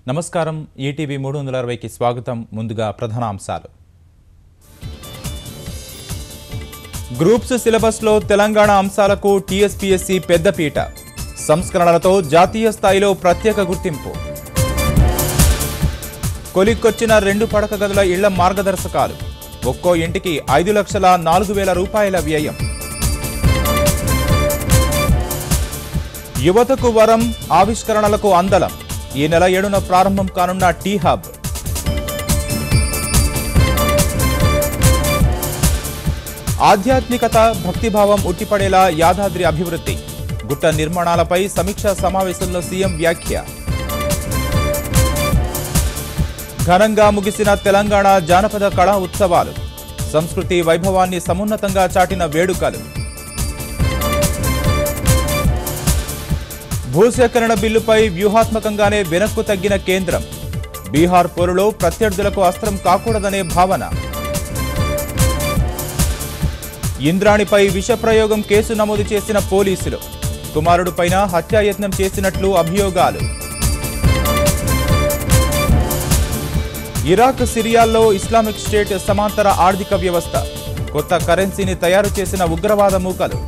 నమస్కారం ఈటీవీ 360కి స్వాగతం ముందుగా ప్రధానాంశాలు గ్రూప్స్ సిలబస్ లో తెలంగాణ అంశాలకు టీఎస్పీఎస్సీ పెద్దపీట సంస్కరణలతో జాతీయ స్థాయిలో ప్రత్యేక గుర్తింపు కొలిక్కొచ్చిన 2 పడక గదుల ఇళ్ల మార్గదర్శకాలు ఒక్కో ఇంటికి 5,04,000 రూపాయల వ్యయం యువతకు వరం ఆవిష్కరణలకు అందలం ఈ నెల 7న ప్రారంభం కానున్న టీ హబ్ ఆధ్యాత్మికత భక్తిభావం ఉట్టిపడేలా యాదాద్రి అభివృద్ధి గుట్ట నిర్మాణాలపై సమీక్షా సమావేశంలో సీఎం వ్యాఖ్య ఘనంగా ముగిసిన తెలంగాణ జానపద కళా ఉత్సవాలు సంస్కృతి వైభవాన్ని సమున్నతంగా చాటిన వేడుకలు భూసేకరణ బిల్లుపై వ్యూహాత్మకంగానే వెనక్కు తగ్గిన కేంద్రం బీహార్ పోరులో ప్రత్యర్థులకు అస్త్రం కాకూడదనే భావన ఇంద్రాణిపై విషప్రయోగం కేసు నమోదు చేసిన పోలీసులు కుమారుడిపైన హత్యాయత్నం చేసినట్లు అభియోగాలు ఇరాక్ సిరియాల్లో ఇస్లామిక్ స్టేట్ సమాంతర ఆర్థిక వ్యవస్థ కొత్త కరెన్సీని తయారు చేసిన ఉగ్రవాద మూకలు